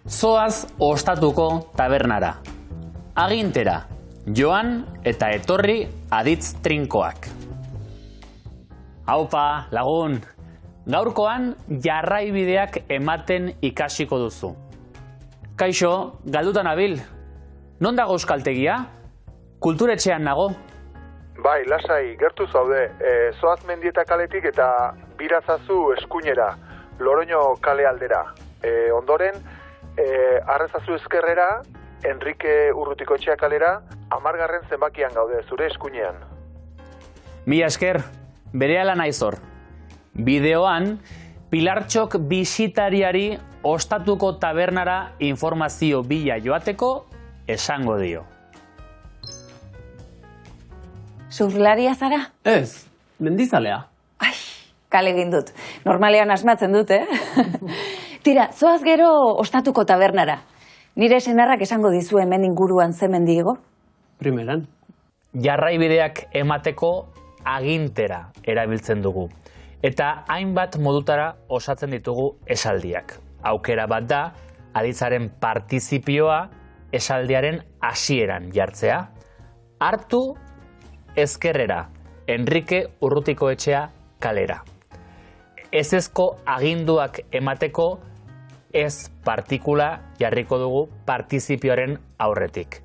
Zoaz ostatuko tabernara. Agintera, joan eta etorri aditz trinkoak. Aupa, lagun, gaurkoan jarraibideak ematen ikasiko duzu. Kaixo, galduta nabil, non dago euskaltegia? Kulturetxean nago? Bai, lasai, gertu zaude, Zoaz Mendieta kaletik eta birazazu eskuinera, Loroño kale aldera. Ondoren, arrezazu ezkerrera, Enrique Urrutikoetxea kalera, 10. zenbakian gaude, zure eskuinean. Mila esker, berehala naizor. Bideoan, Pilartxok bisitariari ostatuko tabernara informazio bila joateko esango dio. Surflaria zara? Ez, mendizalea. Ai, kale egin dut. Normalean asmatzen dut, Tira, zoaz gero ostatuko tabernara. Nire senarrak esango dizu hemen inguruan ze mendigo? Primeran. Jarraibideak emateko agintera erabiltzen dugu. Eta hainbat modutara osatzen ditugu esaldiak. Aukera bat da, aditzaren partizipioa esaldiaren hasieran jartzea. Hartu ezkerrera, Enrique Urrutikoetxea kalera. Ezezko aginduak emateko ez partikula jarriko dugu partizipioaren aurretik.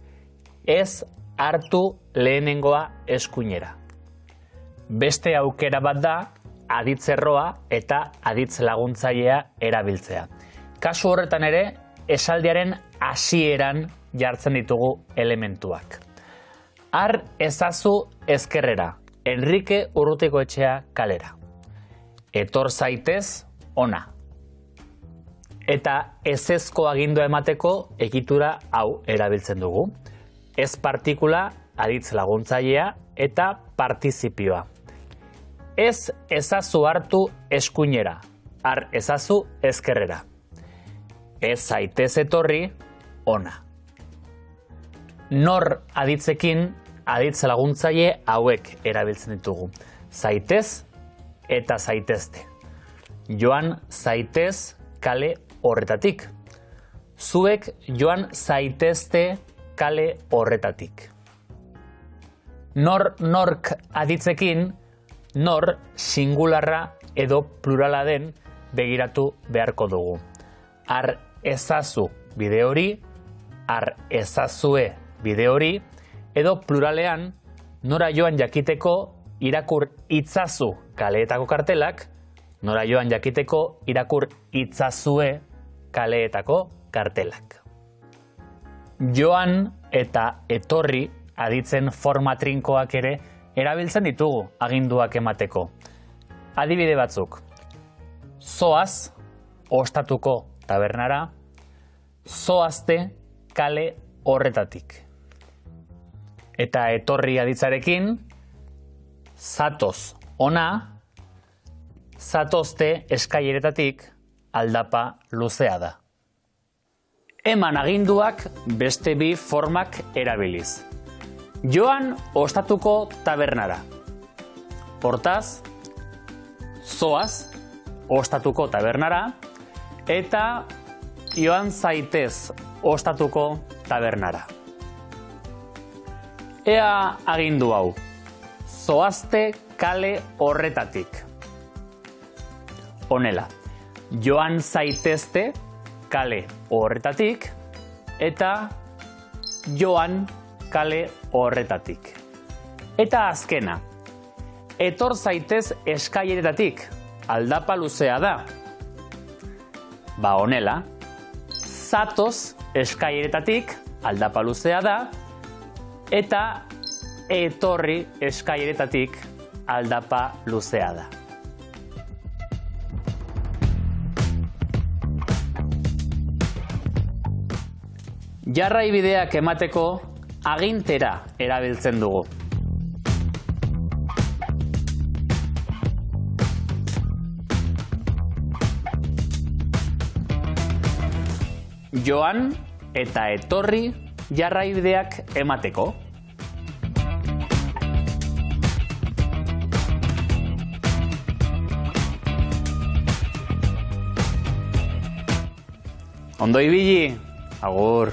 Ez hartu lehenengoa eskuinera. Beste aukera bat da, aditzerroa eta aditz laguntzailea erabiltzea. Kasu horretan ere, esaldiaren hasieran jartzen ditugu elementuak. Har ezazu ezkerrera, Enrique Urrutikoetxea kalera. Etor zaitez ona. Eta ezezko agindua emateko egitura hau erabiltzen dugu. Ez partikula, aditz laguntzailea eta partizipioa. Ez ezazu hartu eskuinera, har ezazu ezkerrera. Ez zaitez etorri ona. Nor aditzekin aditz laguntzaile hauek erabiltzen ditugu. Zaitez eta zaitezte. Joan zaitez kale horretatik. Zuek joan zaitezte kale horretatik. Nork aditzekin, nor singularra edo plurala den begiratu beharko dugu. Har ezazu bide hori, har ezazue bide hori, edo pluralean nora joan jakiteko irakur itzazu kaleetako kartelak, nora joan jakiteko irakur itzazue kaleetako kartelak. Joan eta etorri aditzen forma trinkoak ere erabiltzen ditugu aginduak emateko. Adibide batzuk. Zoaz ostatuko tabernara, zoazte kale horretatik. Eta etorri aditzarekin, zatoz ona, zatozte eskaileretatik aldapa luzea da. Eman aginduak beste bi formak erabiliz. Joan ostatuko tabernara. Hortaz, zoaz ostatuko tabernara eta joan zaitez ostatuko tabernara. Ea agindu hau. Zoazte kale horretatik. Honela, joan zaitezte kale horretatik eta joan kale horretatik. Eta azkena, etor zaitez eskaileretatik, aldapa luzea da. Ba honela, zatoz eskaileretatik, aldapa luzea da, eta etorri eskaileretatik, aldapa luzea da. Jarraibideak emateko agintera erabiltzen dugu. Joan eta etorri jarraibideak emateko. Ondo ibili, agur.